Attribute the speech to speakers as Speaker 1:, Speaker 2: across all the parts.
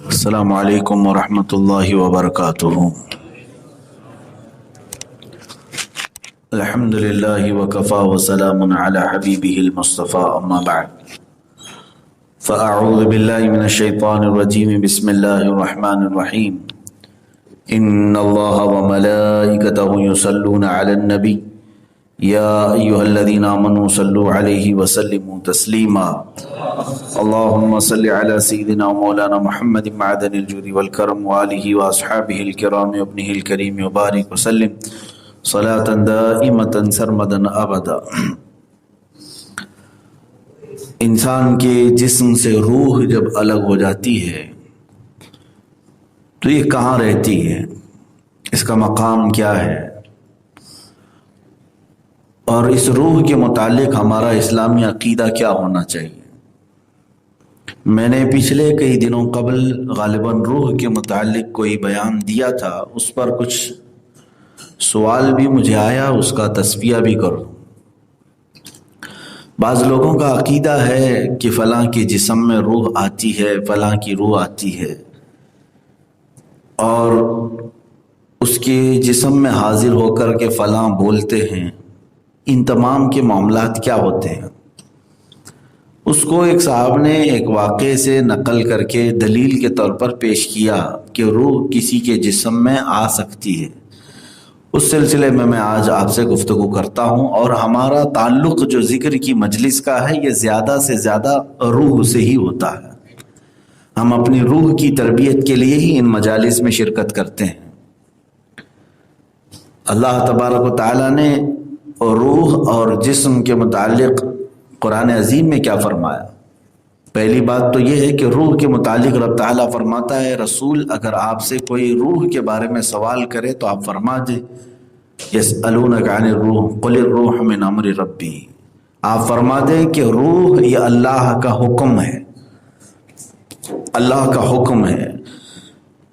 Speaker 1: السلام علیکم ورحمۃ اللہ وبرکاتہ۔ الحمد للہ وکفا وسلام علی حبیبہ المصطفى اما بعد فاعوذ باللہ من الشیطان الرجیم بسم اللہ الرحمن الرحیم ان اللہ وملائکتہ یصلون علی النبی یا ایہا الذین آمنوا صلوا علیہ وسلموا تسلیما اللہم صل علی سیدنا مولانا محمد معدن الجود والکرم وآلہ واصحابہ الکرام وابنہ الکریم وبارک وسلم صلاة دائمة سرمدا ابدا۔ انسان کے جسم سے روح جب الگ ہو جاتی ہے تو یہ کہاں رہتی ہے، اس کا مقام کیا ہے، اور اس روح کے متعلق ہمارا اسلامی عقیدہ کیا ہونا چاہیے۔ میں نے پچھلے کئی دنوں قبل غالباً روح کے متعلق کوئی بیان دیا تھا، اس پر کچھ سوال بھی مجھے آیا، اس کا تصفیہ بھی کروں۔ بعض لوگوں کا عقیدہ ہے کہ فلاں کے جسم میں روح آتی ہے، فلاں کی روح آتی ہے، اور اس کے جسم میں حاضر ہو کر کے فلاں بولتے ہیں۔ ان تمام کے معاملات کیا ہوتے ہیں؟ اس کو ایک صاحب نے ایک واقعے سے نقل کر کے دلیل کے طور پر پیش کیا کہ روح کسی کے جسم میں آ سکتی ہے۔ اس سلسلے میں آج آپ سے گفتگو کرتا ہوں، اور ہمارا تعلق جو ذکر کی مجلس کا ہے یہ زیادہ سے زیادہ روح سے ہی ہوتا ہے۔ ہم اپنی روح کی تربیت کے لیے ہی ان مجالس میں شرکت کرتے ہیں۔ اللہ تبارک و تعالیٰ نے روح اور جسم کے متعلق قرآن عظیم میں کیا فرمایا؟ پہلی بات تو یہ ہے کہ روح کے متعلق رب تعالیٰ فرماتا ہے، رسول اگر آپ سے کوئی روح کے بارے میں سوال کرے تو آپ فرما دیں، یسألونک عن الروح قل الروح من امر ربی، آپ فرما دیں کہ روح یہ اللہ کا حکم ہے، اللہ کا حکم ہے۔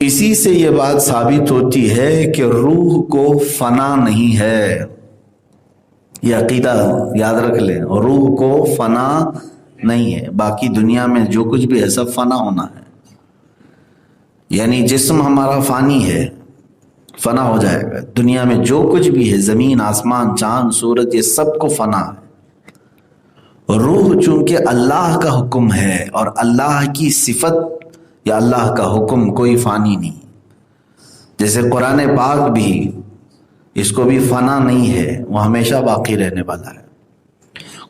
Speaker 1: اسی سے یہ بات ثابت ہوتی ہے کہ روح کو فنا نہیں ہے۔ یہ عقیدہ یاد رکھ لیں، روح کو فنا نہیں ہے۔ باقی دنیا میں جو کچھ بھی ہے سب فنا ہونا ہے، یعنی جسم ہمارا فانی ہے، فنا ہو جائے گا۔ دنیا میں جو کچھ بھی ہے، زمین، آسمان، چاند، سورج، یہ سب کو فنا ہے۔ روح چونکہ اللہ کا حکم ہے اور اللہ کی صفت یا اللہ کا حکم، کوئی فانی نہیں۔ جیسے قرآن پاک بھی، اس کو بھی فنا نہیں ہے، وہ ہمیشہ باقی رہنے والا ہے۔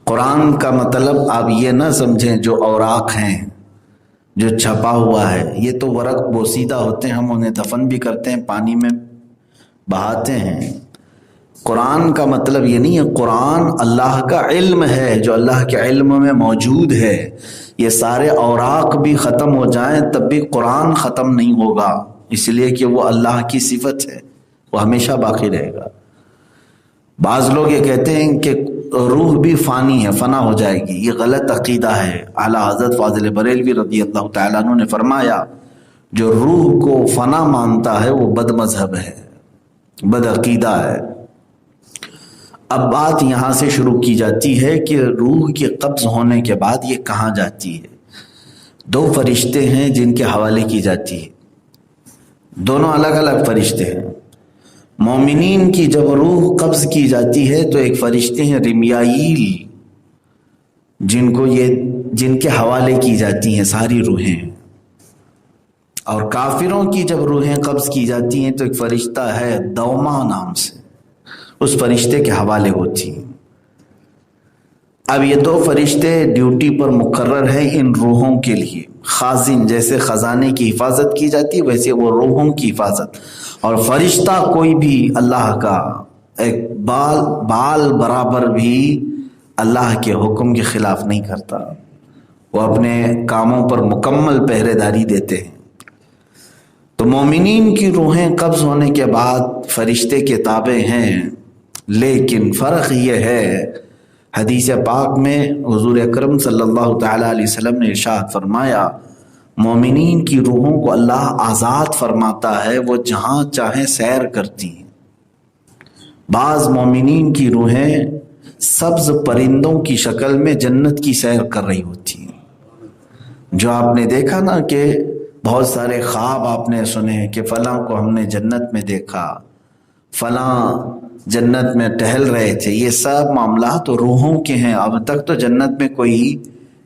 Speaker 1: قرآن کا مطلب آپ یہ نہ سمجھیں جو اوراق ہیں، جو چھپا ہوا ہے، یہ تو ورق بوسیدہ ہوتے ہیں، ہم انہیں دفن بھی کرتے ہیں، پانی میں بہاتے ہیں۔ قرآن کا مطلب یہ نہیں ہے، قرآن اللہ کا علم ہے جو اللہ کے علم میں موجود ہے۔ یہ سارے اوراق بھی ختم ہو جائیں تب بھی قرآن ختم نہیں ہوگا، اس لیے کہ وہ اللہ کی صفت ہے، وہ ہمیشہ باقی رہے گا۔ بعض لوگ یہ کہتے ہیں کہ روح بھی فانی ہے، فنا ہو جائے گی، یہ غلط عقیدہ ہے۔ اعلیٰ حضرت فاضل بریلوی رضی اللہ تعالیٰ عنہ نے فرمایا، جو روح کو فنا مانتا ہے وہ بد مذہب ہے، بد عقیدہ ہے۔ اب بات یہاں سے شروع کی جاتی ہے کہ روح کے قبض ہونے کے بعد یہ کہاں جاتی ہے۔ دو فرشتے ہیں جن کے حوالے کی جاتی ہے، دونوں الگ الگ فرشتے ہیں۔ مومنین کی جب روح قبض کی جاتی ہے تو ایک فرشتے ہیں رمیائیل، جن کے حوالے کی جاتی ہیں ساری روحیں، اور کافروں کی جب روحیں قبض کی جاتی ہیں تو ایک فرشتہ ہے دوما نام سے، اس فرشتے کے حوالے ہوتی ہیں۔ اب یہ دو فرشتے ڈیوٹی پر مقرر ہیں ان روحوں کے لیے، خازن، جیسے خزانے کی حفاظت کی جاتی ہے ویسے وہ روحوں کی حفاظت۔ اور فرشتہ کوئی بھی اللہ کا ایک بال برابر بھی اللہ کے حکم کے خلاف نہیں کرتا، وہ اپنے کاموں پر مکمل پہرے داری دیتے ہیں۔ تو مومنین کی روحیں قبض ہونے کے بعد فرشتے کے تابع ہیں، لیکن فرق یہ ہے، حدیث پاک میں حضور اکرم صلی اللہ تعالیٰ علیہ وسلم نے ارشاد فرمایا، مومنین کی روحوں کو اللہ آزاد فرماتا ہے، وہ جہاں چاہیں سیر کرتی ہیں۔ بعض مومنین کی روحیں سبز پرندوں کی شکل میں جنت کی سیر کر رہی ہوتی ہیں، جو آپ نے دیکھا نا کہ بہت سارے خواب آپ نے سنے کہ فلاں کو ہم نے جنت میں دیکھا، فلاں جنت میں ٹہل رہے تھے، یہ سب معاملات تو روحوں کے ہیں۔ اب تک تو جنت میں کوئی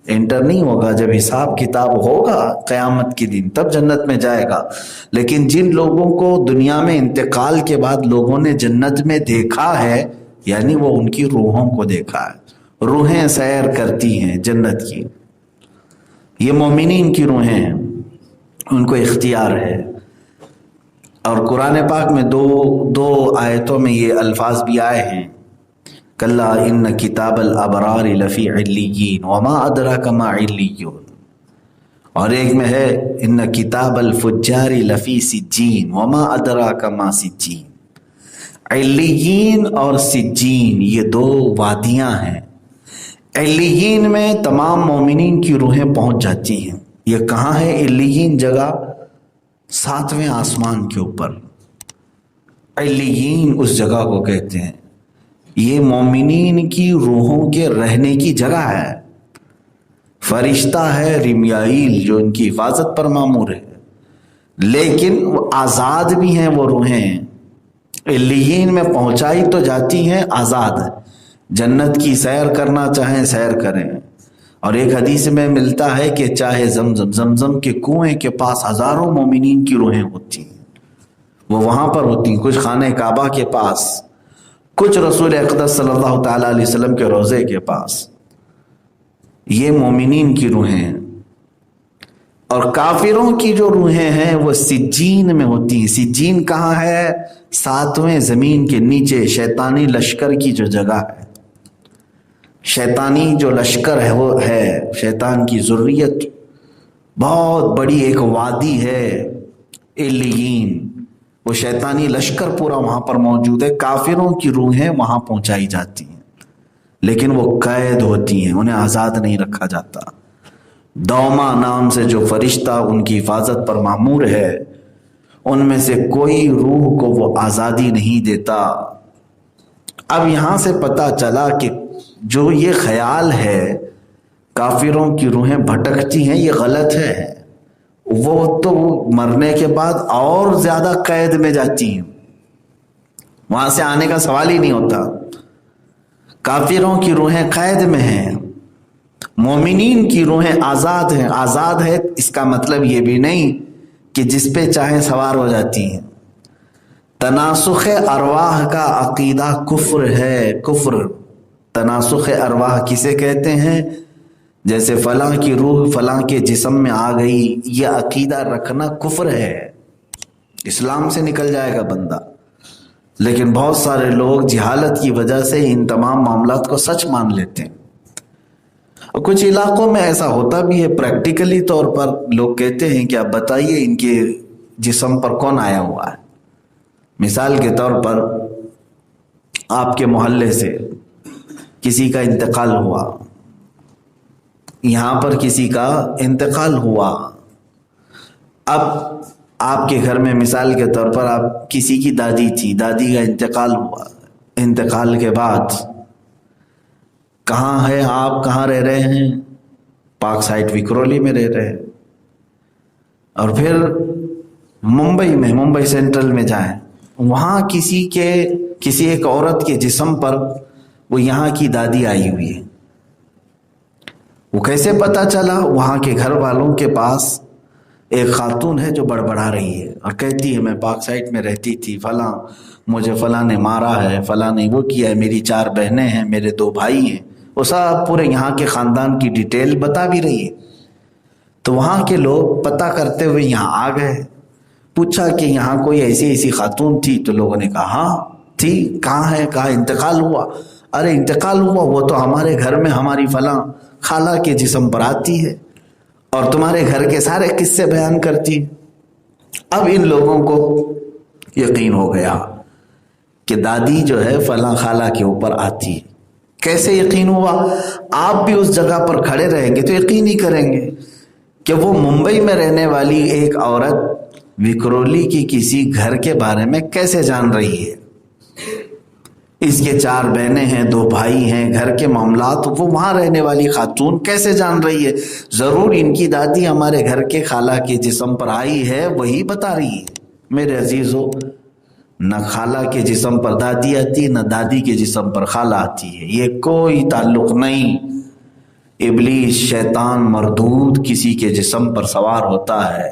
Speaker 1: انٹر نہیں ہوگا، جب حساب کتاب ہوگا قیامت کے دن تب جنت میں جائے گا۔ لیکن جن لوگوں کو دنیا میں انتقال کے بعد لوگوں نے جنت میں دیکھا ہے، یعنی وہ ان کی روحوں کو دیکھا ہے، روحیں سیر کرتی ہیں جنت کی، یہ مومنین کی روحیں ہیں، ان کو اختیار ہے۔ اور قرآن پاک میں دو آیتوں میں یہ الفاظ بھی آئے ہیں، کلا ان کتاب الابرار لفی علیین وما ادراک ما علیون، اور ایک میں ہے ان کتاب الفجار لفی سجین وما ادراک ما سجین۔ علیین اور سجین یہ دو وادیاں ہیں۔ علیین میں تمام مومنین کی روحیں پہنچ جاتی ہیں۔ یہ کہاں ہے علیین جگہ؟ 7ویں آسمان کے اوپر علیین اس جگہ کو کہتے ہیں۔ یہ مومنین کی روحوں کے رہنے کی جگہ ہے۔ فرشتہ ہے رمیائیل جو ان کی حفاظت پر مامور ہے، لیکن وہ آزاد بھی ہیں، وہ روحیں علیین میں پہنچائی تو جاتی ہیں، آزاد ہیں، جنت کی سیر کرنا چاہیں سیر کریں۔ اور ایک حدیث میں ملتا ہے کہ چاہے زمزم کے کنویں کے پاس ہزاروں مومنین کی روحیں ہوتی ہیں، وہ وہاں پر ہوتی ہیں، کچھ خانہ کعبہ کے پاس، کچھ رسول اقدس صلی اللہ تعالیٰ علیہ وسلم کے روضے کے پاس، یہ مومنین کی روحیں ہیں۔ اور کافروں کی جو روحیں ہیں وہ سجین میں ہوتی ہیں۔ سجین کہاں ہے؟ 7ویں زمین کے نیچے شیطانی لشکر کی جو جگہ ہے، شیطانی جو لشکر ہے وہ ہے شیطان کی ذریت، بہت بڑی ایک وادی ہے علیین، وہ شیطانی لشکر پورا وہاں پر موجود ہے۔ کافروں کی روحیں وہاں پہنچائی جاتی ہیں، لیکن وہ قید ہوتی ہیں، انہیں آزاد نہیں رکھا جاتا۔ دوما نام سے جو فرشتہ ان کی حفاظت پر مامور ہے، ان میں سے کوئی روح کو وہ آزادی نہیں دیتا۔ اب یہاں سے پتہ چلا کہ جو یہ خیال ہے کافروں کی روحیں بھٹکتی ہیں، یہ غلط ہے۔ وہ تو مرنے کے بعد اور زیادہ قید میں جاتی ہیں، وہاں سے آنے کا سوال ہی نہیں ہوتا۔ کافروں کی روحیں قید میں ہیں، مومنین کی روحیں آزاد ہیں۔ آزاد ہے اس کا مطلب یہ بھی نہیں کہ جس پہ چاہیں سوار ہو جاتی ہیں۔ تناسخ ارواح کا عقیدہ کفر ہے، کفر۔ تناسخ ارواح کسے کہتے ہیں؟ جیسے فلاں کی روح فلاں کے جسم میں آ گئی، یہ عقیدہ رکھنا کفر ہے، اسلام سے نکل جائے گا بندہ۔ لیکن بہت سارے لوگ جہالت کی وجہ سے ان تمام معاملات کو سچ مان لیتے ہیں، اور کچھ علاقوں میں ایسا ہوتا بھی ہے۔ پریکٹیکلی طور پر لوگ کہتے ہیں کہ آپ بتائیے ان کے جسم پر کون آیا ہوا ہے۔ مثال کے طور پر آپ کے محلے سے کسی کا انتقال ہوا، یہاں پر کسی کا انتقال ہوا، اب آپ کے گھر میں مثال کے طور پر آپ کسی کی دادی تھی، دادی کا انتقال ہوا، انتقال کے بعد کہاں ہے آپ، کہاں رہ رہے ہیں؟ پاک سائٹ وکرولی میں رہ رہے ہیں، اور پھر ممبئی سینٹرل میں جائیں، وہاں کسی ایک عورت کے جسم پر وہ یہاں کی دادی آئی ہوئی ہے۔ وہ کیسے پتا چلا؟ وہاں کے گھر والوں کے پاس ایک خاتون ہے جو بڑبڑا رہی ہے اور کہتی ہے میں پاک سائٹ میں رہتی تھی، فلاں مجھے فلاں نے مارا ہے، فلاں نے وہ کیا ہے، میری 4 بہنیں ہیں، میرے 2 بھائی ہیں، وہ سب پورے یہاں کے خاندان کی ڈیٹیل بتا بھی رہی ہے۔ تو وہاں کے لوگ پتہ کرتے ہوئے یہاں آ گئے، پوچھا کہ یہاں کوئی ایسی خاتون تھی؟ تو لوگوں نے کہا ہاں تھی۔ کہاں ہے؟ کہا انتقال ہوا۔ ارے انتقال ہوا؟ وہ تو ہمارے گھر میں ہماری فلاں خالہ کے جسم پر آتی ہے اور تمہارے گھر کے سارے قصے بیان کرتی۔ اب ان لوگوں کو یقین ہو گیا کہ دادی جو ہے فلاں خالہ کے اوپر آتی ہے۔ کیسے یقین ہوا؟ آپ بھی اس جگہ پر کھڑے رہیں گے تو یقین ہی کریں گے کہ وہ ممبئی میں رہنے والی ایک عورت وکرولی کی کسی گھر کے بارے میں کیسے جان رہی ہے۔ اس کے 4 بہنیں ہیں، 2 بھائی ہیں، گھر کے معاملات، وہ وہاں رہنے والی خاتون کیسے جان رہی ہے؟ ضرور ان کی دادی ہمارے گھر کے خالہ کے جسم پر آئی ہے، وہی بتا رہی ہے۔ میرے عزیزو، نہ خالہ کے جسم پر دادی آتی ہے، نہ دادی کے جسم پر خالہ آتی ہے، یہ کوئی تعلق نہیں۔ ابلیس، شیطان مردود کسی کے جسم پر سوار ہوتا ہے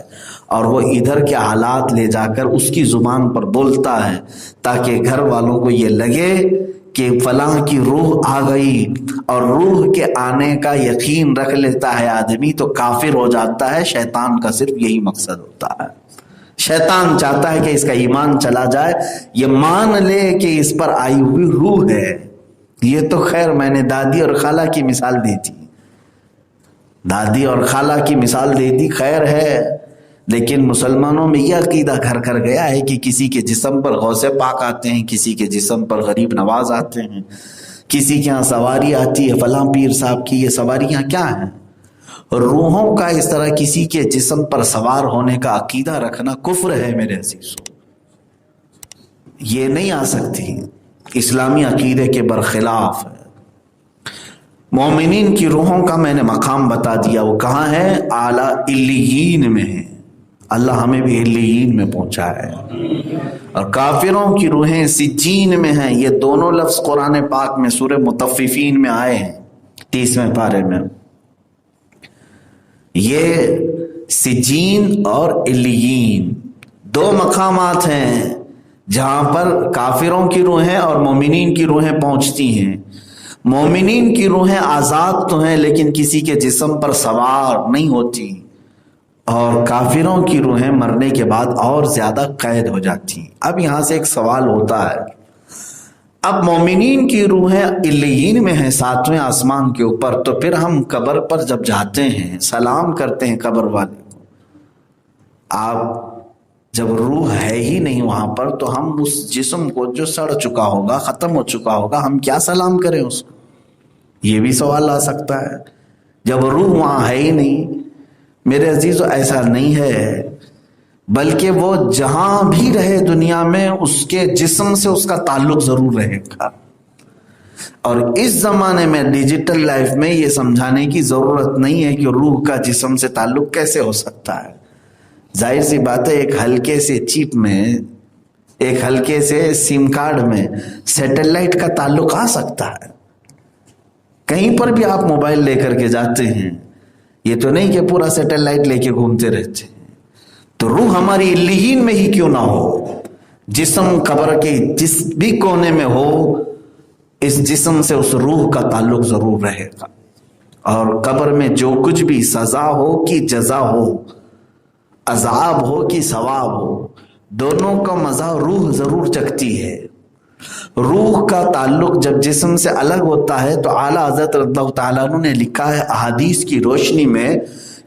Speaker 1: اور وہ ادھر کے حالات لے جا کر اس کی زبان پر بولتا ہے تاکہ گھر والوں کو یہ لگے کہ فلاں کی روح آ گئی، اور روح کے آنے کا یقین رکھ لیتا ہے آدمی تو کافر ہو جاتا ہے۔ شیطان کا صرف یہی مقصد ہوتا ہے، شیطان چاہتا ہے کہ اس کا ایمان چلا جائے، یہ مان لے کہ اس پر آئی ہوئی روح ہے۔ یہ تو خیر میں نے دادی اور خالہ کی مثال دی تھی، دادی اور خالہ کی مثال دے دی، خیر ہے، لیکن مسلمانوں میں یہ عقیدہ گھر کر گیا ہے کہ کسی کے جسم پر غوث پاک آتے ہیں، کسی کے جسم پر غریب نواز آتے ہیں، کسی کے ہاں سواری آتی ہے فلاں پیر صاحب کی۔ یہ سواریاں کیا ہیں؟ روحوں کا اس طرح کسی کے جسم پر سوار ہونے کا عقیدہ رکھنا کفر ہے میرے عزیزو، یہ نہیں آ سکتی، اسلامی عقیدے کے برخلاف ہے۔ مومنین کی روحوں کا میں نے مقام بتا دیا، وہ کہاں ہے؟ اعلیٰ علیین میں ہے، اللہ ہمیں بھی علیین میں پہنچا ہے۔ اور کافروں کی روحیں سجین میں ہیں، یہ دونوں لفظ قرآن پاک میں سورہ مطففین میں آئے ہیں 30ویں پارے میں۔ یہ سجین اور علیین 2 مقامات ہیں جہاں پر کافروں کی روحیں اور مومنین کی روحیں پہنچتی ہیں۔ مومنین کی روحیں آزاد تو ہیں لیکن کسی کے جسم پر سوار نہیں ہوتی، اور کافروں کی روحیں مرنے کے بعد اور زیادہ قید ہو جاتی ہیں۔ اب یہاں سے ایک سوال ہوتا ہے، اب مومنین کی روحیں علیین میں ہیں 7ویں آسمان کے اوپر، تو پھر ہم قبر پر جب جاتے ہیں سلام کرتے ہیں قبر والے کو، آپ جب روح ہے ہی نہیں وہاں پر تو ہم اس جسم کو جو سڑ چکا ہوگا، ختم ہو چکا ہوگا، ہم کیا سلام کریں اس کو؟ یہ بھی سوال آ سکتا ہے جب روح وہاں ہے ہی نہیں۔ میرے عزیزو، ایسا نہیں ہے، بلکہ وہ جہاں بھی رہے دنیا میں اس کے جسم سے اس کا تعلق ضرور رہے گا۔ اور اس زمانے میں ڈیجیٹل لائف میں یہ سمجھانے کی ضرورت نہیں ہے کہ روح کا جسم سے تعلق کیسے ہو سکتا ہے۔ ظاہر سی بات ہے، ایک ہلکے سے چپ میں، ایک ہلکے سے سم کارڈ میں سیٹلائٹ کا تعلق آ سکتا ہے۔ کہیں پر بھی آپ موبائل لے کر کے جاتے ہیں، یہ تو نہیں کہ پورا سیٹلائٹ لے کے گھومتے رہتے ہیں۔ تو روح ہماری علیین میں ہی کیوں نہ ہو، جسم قبر کے جس بھی کونے میں ہو، اس جسم سے اس روح کا تعلق ضرور رہے گا۔ اور قبر میں جو کچھ بھی سزا ہو کہ جزا ہو، عذاب ہو کہ ثواب ہو، دونوں کا مزہ روح ضرور چکھتی ہے۔ روح کا تعلق جب جسم سے الگ ہوتا ہے تو اعلیٰ حضرت رضی اللہ تعالیٰ عنہ نے لکھا ہے احادیث کی روشنی میں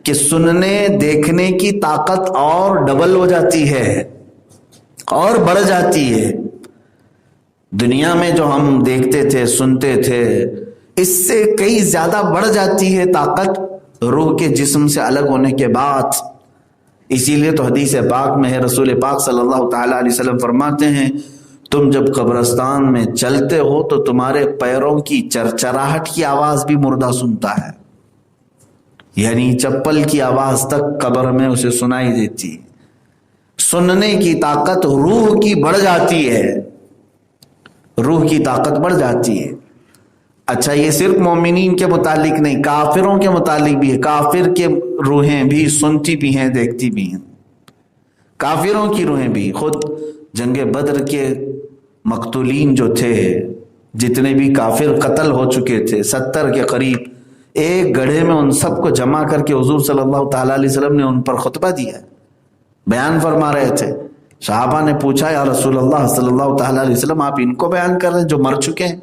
Speaker 1: کہ سننے دیکھنے کی طاقت اور ڈبل ہو جاتی ہے اور بڑھ جاتی ہے۔ دنیا میں جو ہم دیکھتے تھے سنتے تھے اس سے کئی زیادہ بڑھ جاتی ہے طاقت روح کے جسم سے الگ ہونے کے بعد۔ اسی لیے تو حدیث پاک میں ہے، رسول پاک صلی اللہ تعالیٰ علیہ وسلم فرماتے ہیں، تم جب قبرستان میں چلتے ہو تو تمہارے پیروں کی چرچراہٹ کی آواز بھی مردہ سنتا ہے، یعنی چپل کی آواز تک قبر میں اسے سنائی دیتی۔ سننے کی طاقت روح کی بڑھ جاتی ہے، روح کی طاقت بڑھ جاتی ہے۔ اچھا، یہ صرف مومنین کے متعلق نہیں، کافروں کے متعلق بھی ہے۔ کافر کے روحیں بھی سنتی بھی ہیں، دیکھتی بھی ہیں۔ کافروں کی روحیں بھی، خود جنگ بدر کے مقتولین جو تھے، جتنے بھی کافر قتل ہو چکے تھے 70 کے قریب، ایک گڑھے میں ان سب کو جمع کر کے حضور صلی اللہ تعالیٰ علیہ وسلم نے ان پر خطبہ دیا، بیان فرما رہے تھے۔ صحابہ نے پوچھا، یا رسول اللہ صلی اللہ تعالیٰ علیہ وسلم، آپ ان کو بیان کر رہے ہیں جو مر چکے ہیں؟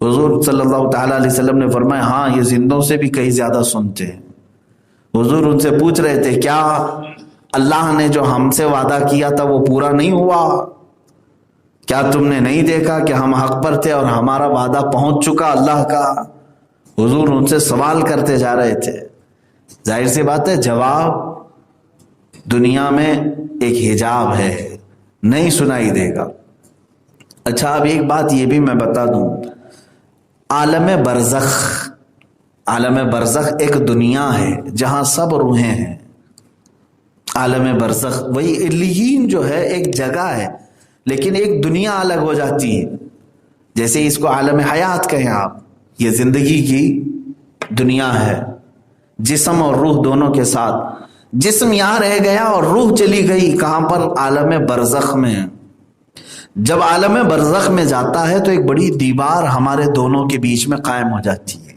Speaker 1: حضور صلی اللہ تعالیٰ علیہ وسلم نے فرمایا، ہاں، یہ زندوں سے بھی کہیں زیادہ سنتے ہیں۔ حضور ان سے پوچھ رہے تھے، کیا اللہ نے جو ہم سے وعدہ کیا تھا وہ پورا نہیں ہوا؟ کیا تم نے نہیں دیکھا کہ ہم حق پر تھے اور ہمارا وعدہ پہنچ چکا اللہ کا؟ حضور ان سے سوال کرتے جا رہے تھے۔ ظاہر سی بات ہے، جواب دنیا میں ایک حجاب ہے، نہیں سنائی دے گا۔ اچھا اب ایک بات یہ بھی میں بتا دوں، عالم برزخ ایک دنیا ہے جہاں سب روحیں ہیں. عالم برزخ وہی علیین جو ہے ایک جگہ ہے، لیکن ایک دنیا الگ ہو جاتی ہے. جیسے اس کو عالم حیات کہیں آپ، یہ زندگی کی دنیا ہے جسم اور روح دونوں کے ساتھ. جسم یہاں رہ گیا اور روح چلی گئی کہاں پر؟ عالم برزخ میں. جب عالم برزخ میں جاتا ہے تو ایک بڑی دیوار ہمارے دونوں کے بیچ میں قائم ہو جاتی ہے،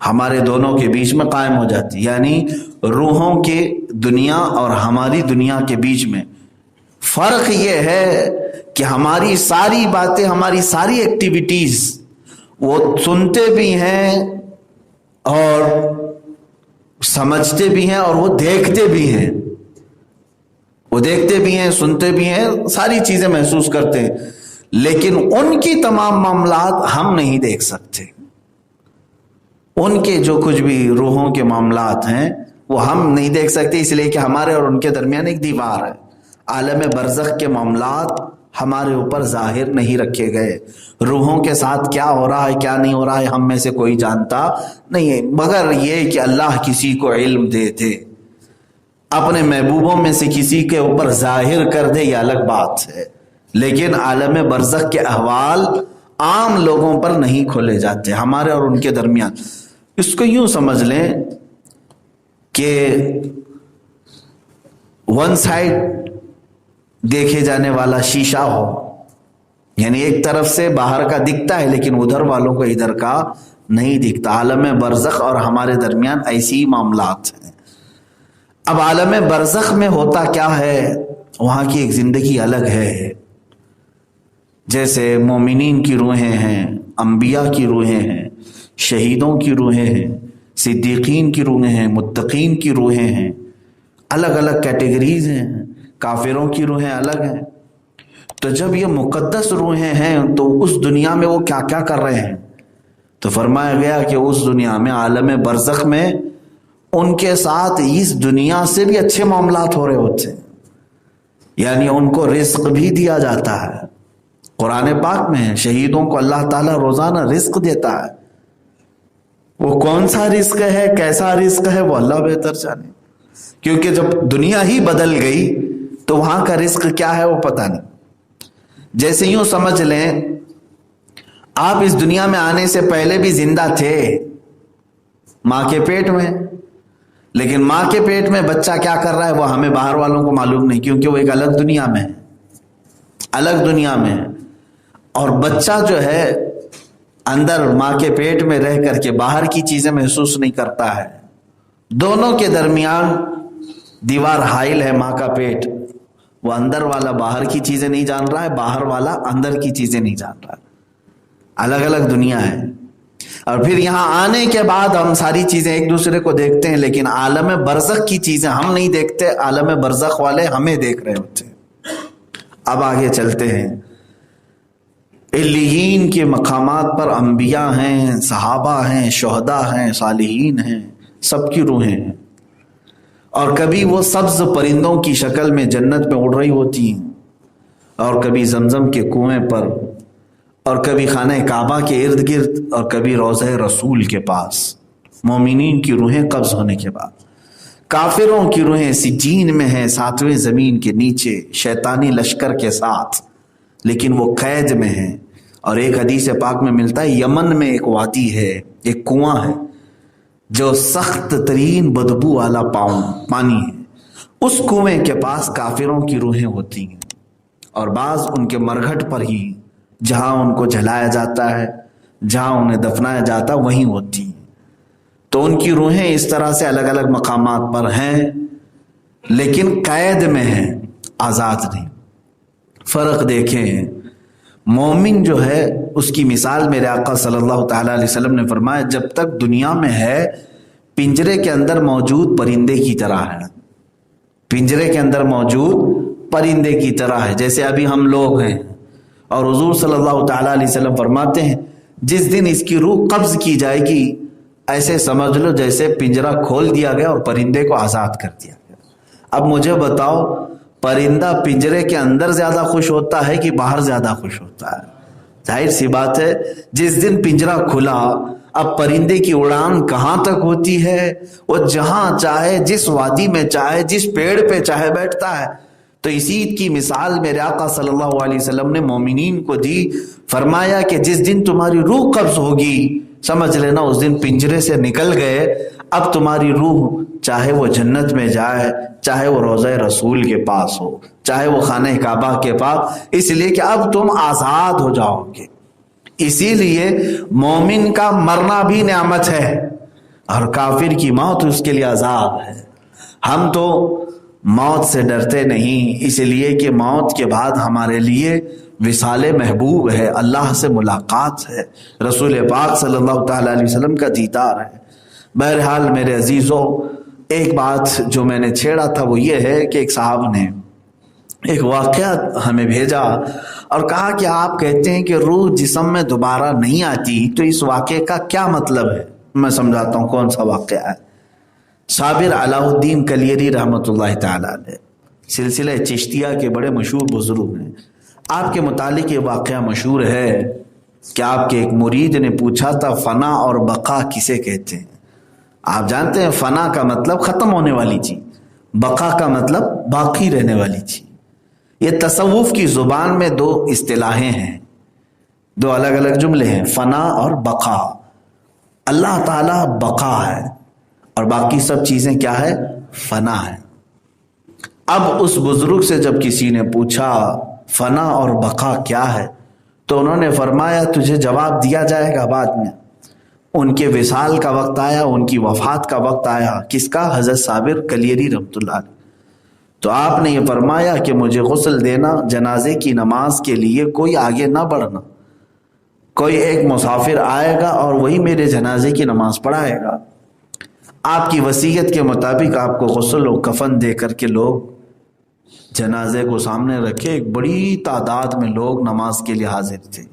Speaker 1: ہمارے دونوں کے بیچ میں قائم ہو جاتی ہے. یعنی روحوں کے دنیا اور ہماری دنیا کے بیچ میں فرق یہ ہے کہ ہماری ساری باتیں، ہماری ساری ایکٹیویٹیز وہ سنتے بھی ہیں اور سمجھتے بھی ہیں اور وہ دیکھتے بھی ہیں. وہ دیکھتے بھی ہیں، سنتے بھی ہیں، ساری چیزیں محسوس کرتے ہیں، لیکن ان کی تمام معاملات ہم نہیں دیکھ سکتے. ان کے جو کچھ بھی روحوں کے معاملات ہیں وہ ہم نہیں دیکھ سکتے، اس لیے کہ ہمارے اور ان کے درمیان ایک دیوار ہے. عالم برزخ کے معاملات ہمارے اوپر ظاہر نہیں رکھے گئے. روحوں کے ساتھ کیا ہو رہا ہے کیا نہیں ہو رہا ہے ہم میں سے کوئی جانتا نہیں ہے، مگر یہ کہ اللہ کسی کو علم دے دے، اپنے محبوبوں میں سے کسی کے اوپر ظاہر کر دے، یہ الگ بات ہے. لیکن عالم برزخ کے احوال عام لوگوں پر نہیں کھولے جاتے، ہمارے اور ان کے درمیان. اس کو یوں سمجھ لیں کہ ون سائڈ دیکھے جانے والا شیشہ ہو، یعنی ایک طرف سے باہر کا دکھتا ہے لیکن ادھر والوں کو ادھر کا نہیں دکھتا. عالم برزخ اور ہمارے درمیان ایسی معاملات ہیں. اب عالم برزخ میں ہوتا کیا ہے؟ وہاں کی ایک زندگی الگ ہے. جیسے مومنین کی روحیں ہیں، انبیاء کی روحیں ہیں، شہیدوں کی روحیں ہیں، صدیقین کی روحیں ہیں، متقین کی روحیں ہیں، الگ الگ کیٹیگریز ہیں. کافروں کی روحیں الگ ہیں. تو جب یہ مقدس روحیں ہیں تو اس دنیا میں وہ کیا کیا کر رہے ہیں؟ تو فرمایا گیا کہ اس دنیا میں، عالم برزخ میں، ان کے ساتھ اس دنیا سے بھی اچھے معاملات ہو رہے ہوتے ہیں. یعنی ان کو رزق بھی دیا جاتا ہے. قرآن پاک میں ہے شہیدوں کو اللہ تعالیٰ روزانہ رزق دیتا ہے. وہ کون سا رزق ہے، کیسا رزق ہے، وہ اللہ بہتر جانے، کیونکہ جب دنیا ہی بدل گئی تو وہاں کا رزق کیا ہے وہ پتہ نہیں. جیسے یوں سمجھ لیں آپ اس دنیا میں آنے سے پہلے بھی زندہ تھے ماں کے پیٹ میں، لیکن ماں کے پیٹ میں بچہ کیا کر رہا ہے وہ ہمیں باہر والوں کو معلوم نہیں، کیونکہ وہ ایک الگ دنیا میں ہے، الگ دنیا میں ہے. اور بچہ جو ہے اندر ماں کے پیٹ میں رہ کر کے باہر کی چیزیں محسوس نہیں کرتا ہے. دونوں کے درمیان دیوار حائل ہے، ماں کا پیٹ. وہ اندر والا باہر کی چیزیں نہیں جان رہا ہے، باہر والا اندر کی چیزیں نہیں جان رہا ہے. الگ الگ دنیا ہے. اور پھر یہاں آنے کے بعد ہم ساری چیزیں ایک دوسرے کو دیکھتے ہیں، لیکن عالم برزخ کی چیزیں ہم نہیں دیکھتے، عالم برزخ والے ہمیں دیکھ رہے ہوتے ہیں. اب آگے چلتے ہیں. علیین کے مقامات پر انبیاء ہیں، صحابہ ہیں، شہداء ہیں، صالحین ہیں، سب کی روحیں ہیں. اور کبھی وہ سبز پرندوں کی شکل میں جنت میں اڑ رہی ہوتی ہیں، اور کبھی زمزم کے کنویں پر، اور کبھی خانہ کعبہ کے ارد گرد، اور کبھی روضہ رسول کے پاس. مومنین کی روحیں قبض ہونے کے بعد. کافروں کی روحیں سجین میں ہیں، ساتویں زمین کے نیچے شیطانی لشکر کے ساتھ، لیکن وہ قید میں ہیں. اور ایک حدیث پاک میں ملتا ہے یمن میں ایک وادی ہے، ایک کنواں ہے جو سخت ترین بدبو والا پانی ہے. اس کنویں کے پاس کافروں کی روحیں ہوتی ہیں، اور بعض ان کے مرگھٹ پر ہی جہاں ان کو جلایا جاتا ہے، جہاں انہیں دفنایا جاتا ہے، وہیں ہوتی ہیں. تو ان کی روحیں اس طرح سے الگ الگ مقامات پر ہیں، لیکن قید میں ہیں، آزاد نہیں. فرق دیکھیں. مومن جو ہے اس کی مثال میرے آقا صلی اللہ تعالیٰ علیہ وسلم نے فرمایا جب تک دنیا میں ہے پنجرے کے اندر موجود پرندے کی طرح ہے. پنجرے کے اندر موجود پرندے کی طرح ہے. جیسے ابھی ہم لوگ ہیں، اور حضور صلی اللہ تعالیٰ علیہ وسلم فرماتے ہیں جس دن اس کی روح قبض کی جائے گی ایسے سمجھ لو جیسے پنجرہ کھول دیا گیا اور پرندے کو آزاد کر دیا گیا. اب مجھے بتاؤ پرندہ پنجرے کے اندر زیادہ خوش ہوتا ہے کہ باہر زیادہ خوش ہوتا ہے؟ ظاہر سی بات ہے، جس دن پنجرا کھلا اب پرندے کی اڑان کہاں تک ہوتی ہے؟ وہ جہاں چاہے، جس وادی میں چاہے، جس پیڑ پہ چاہے بیٹھتا ہے۔ تو اسی کی مثال میرے آقا صلی اللہ علیہ وسلم نے مومنین کو دی، فرمایا کہ جس دن تمہاری روح قبض ہوگی سمجھ لینا اس دن پنجرے سے نکل گئے، اب تمہاری روح چاہے وہ جنت میں جائے، چاہے وہ روضہ رسول کے پاس ہو، چاہے وہ خانہ کعبہ کے پاس، اس لیے کہ اب تم آزاد ہو جاؤ گے۔ اسی لیے مومن کا مرنا بھی نعمت ہے اور کافر کی موت اس کے لیے عذاب ہے۔ ہم تو موت سے ڈرتے نہیں، اس لیے کہ موت کے بعد ہمارے لیے وصال محبوب ہے، اللہ سے ملاقات ہے، رسول پاک صلی اللہ تعالیٰ علیہ وسلم کا دیدار ہے۔ بہرحال میرے عزیزوں، ایک بات جو میں نے چھیڑا تھا وہ یہ ہے کہ ایک صاحب نے ایک واقعہ ہمیں بھیجا اور کہا کہ آپ کہتے ہیں کہ روح جسم میں دوبارہ نہیں آتی، تو اس واقعے کا کیا مطلب ہے؟ میں سمجھاتا ہوں کون سا واقعہ ہے۔ صابر علاء الدین کلیری رحمۃ اللہ تعالیٰ علیہ سلسلہ چشتیہ کے بڑے مشہور بزرگ ہیں۔ آپ کے متعلق یہ واقعہ مشہور ہے کہ آپ کے ایک مرید نے پوچھا تھا فنا اور بقا کسے کہتے ہیں؟ آپ جانتے ہیں فنا کا مطلب ختم ہونے والی چیز، بقا کا مطلب باقی رہنے والی چیز۔ یہ تصوف کی زبان میں دو اصطلاحیں ہیں، دو الگ الگ جملے ہیں، فنا اور بقا۔ اللہ تعالیٰ بقا ہے اور باقی سب چیزیں کیا ہے؟ فنا ہے۔ اب اس بزرگ سے جب کسی نے پوچھا فنا اور بقا کیا ہے تو انہوں نے فرمایا تجھے جواب دیا جائے گا بعد میں۔ ان کے وصال کا وقت آیا، ان کی وفات کا وقت آیا، کس کا؟ حضرت صابر کلیری رحمۃ اللہ علیہ۔ تو آپ نے یہ فرمایا کہ مجھے غسل دینا، جنازے کی نماز کے لیے کوئی آگے نہ بڑھنا، کوئی ایک مسافر آئے گا اور وہی میرے جنازے کی نماز پڑھائے گا۔ آپ کی وصیت کے مطابق آپ کو غسل و کفن دے کر کے لوگ جنازے کو سامنے رکھے، ایک بڑی تعداد میں لوگ نماز کے لیے حاضر تھے۔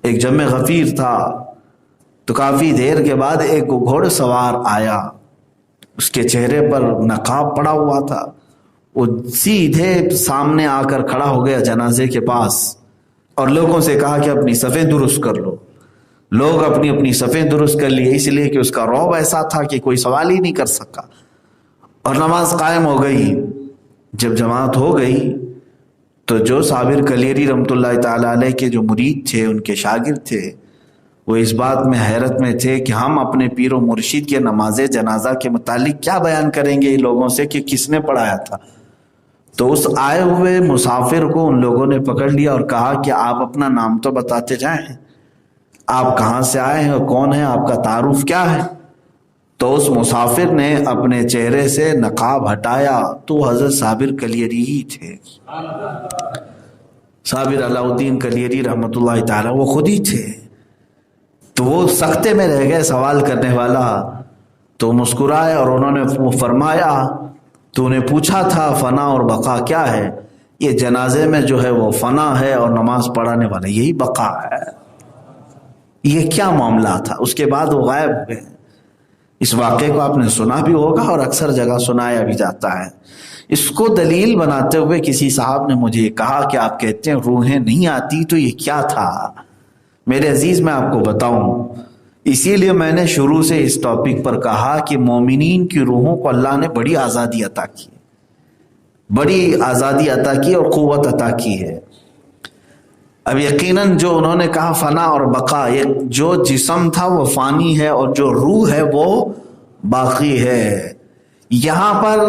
Speaker 1: ایک جمع غفیر تھا تو کافی دیر کے بعد ایک گھوڑ سوار آیا، اس کے چہرے پر نقاب پڑا ہوا تھا، وہ سیدھے سامنے آ کر کھڑا ہو گیا جنازے کے پاس اور لوگوں سے کہا کہ اپنی صفیں درست کر لو۔ لوگ اپنی اپنی صفیں درست کر لیے، اس لیے کہ اس کا رعب ایسا تھا کہ کوئی سوال ہی نہیں کر سکا، اور نماز قائم ہو گئی۔ جب جماعت ہو گئی تو جو صابر کلیری رحمۃ اللہ تعالیٰ علیہ کے جو مرید تھے، ان کے شاگرد تھے، وہ اس بات میں حیرت میں تھے کہ ہم اپنے پیر و مرشد کے نماز جنازہ کے متعلق کیا بیان کریں گے لوگوں سے کہ کس نے پڑھایا تھا۔ تو اس آئے ہوئے مسافر کو ان لوگوں نے پکڑ لیا اور کہا کہ آپ اپنا نام تو بتاتے جائیں، آپ کہاں سے آئے ہیں اور کون ہیں، آپ کا تعارف کیا ہے؟ تو اس مسافر نے اپنے چہرے سے نقاب ہٹایا تو حضرت صابر کلیری ہی تھے، صابر علاء الدین کلیری رحمۃ اللہ تعالیٰ، وہ خود ہی تھے۔ تو وہ سختے میں رہ گئے سوال کرنے والا، تو مسکرائے اور انہوں نے وہ فرمایا تو انہیں پوچھا تھا فنا اور بقا کیا ہے؟ یہ جنازے میں جو ہے وہ فنا ہے اور نماز پڑھانے والا یہی بقا ہے۔ یہ کیا معاملہ تھا؟ اس کے بعد وہ غائب ہو گئے۔ اس واقعے کو آپ نے سنا بھی ہوگا اور اکثر جگہ سنایا بھی جاتا ہے۔ اس کو دلیل بناتے ہوئے کسی صاحب نے مجھے کہا کہ آپ کہتے ہیں روحیں نہیں آتی، تو یہ کیا تھا؟ میرے عزیز میں آپ کو بتاؤں، اسی لیے میں نے شروع سے اس ٹاپک پر کہا کہ مومنین کی روحوں کو اللہ نے بڑی آزادی عطا کی، بڑی آزادی عطا کی اور قوت عطا کی ہے۔ اب یقیناً جو انہوں نے کہا فنا اور بقا، جو جسم تھا وہ فانی ہے اور جو روح ہے وہ باقی ہے۔ یہاں پر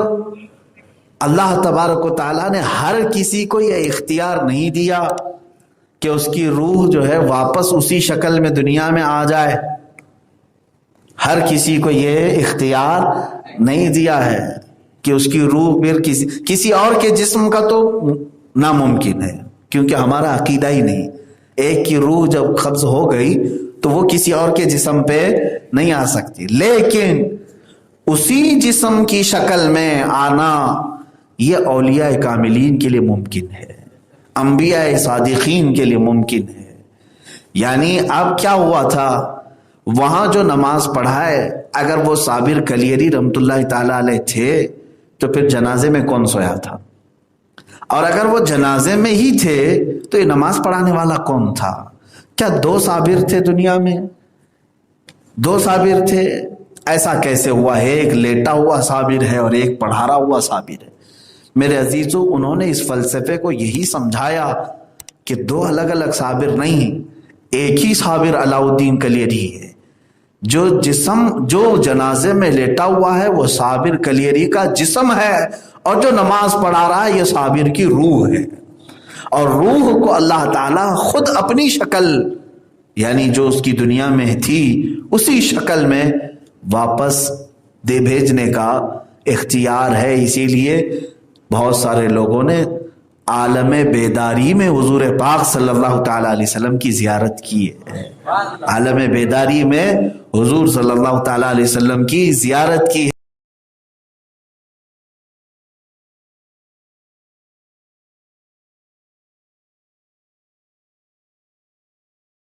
Speaker 1: اللہ تبارک و تعالیٰ نے ہر کسی کو یہ اختیار نہیں دیا کہ اس کی روح جو ہے واپس اسی شکل میں دنیا میں آ جائے، ہر کسی کو یہ اختیار نہیں دیا ہے کہ اس کی روح پھر کسی اور کے جسم کا تو ناممکن ہے، کیونکہ ہمارا عقیدہ ہی نہیں۔ ایک کی روح جب قبض ہو گئی تو وہ کسی اور کے جسم پہ نہیں آ سکتی، لیکن اسی جسم کی شکل میں آنا یہ اولیاء کاملین کے لیے ممکن ہے، انبیاء صادقین کے لیے ممکن ہے۔ یعنی اب کیا ہوا تھا، وہاں جو نماز پڑھائے اگر وہ صابر کلیری رحمۃ اللہ تعالیٰ علیہ تھے تو پھر جنازے میں کون سویا تھا؟ اور اگر وہ جنازے میں ہی تھے تو یہ نماز پڑھانے والا کون تھا؟ کیا 2 صابر تھے دنیا میں؟ 2 صابر تھے؟ ایسا کیسے ہوا ہے؟ ایک لیٹا ہوا صابر ہے اور ایک پڑھا رہا ہوا صابر ہے۔ میرے عزیزو، انہوں نے اس فلسفے کو یہی سمجھایا کہ 2 الگ الگ صابر نہیں، ایک ہی صابر علاء الدین کلیری ہے۔ جو جنازے میں لیٹا ہوا ہے وہ صابر کلیری کا جسم ہے، اور جو نماز پڑھا رہا ہے یہ صابر کی روح ہے۔ اور روح کو اللہ تعالیٰ خود اپنی شکل، یعنی جو اس کی دنیا میں تھی اسی شکل میں واپس دے بھیجنے کا اختیار ہے۔ اسی لیے بہت سارے لوگوں نے عالم بیداری میں حضور پاک صلی اللہ تعالی علیہ وسلم کی زیارت کی ہے۔ عالم بیداری میں حضور صلی اللہ تعالی علیہ وسلم کی زیارت کی ہے۔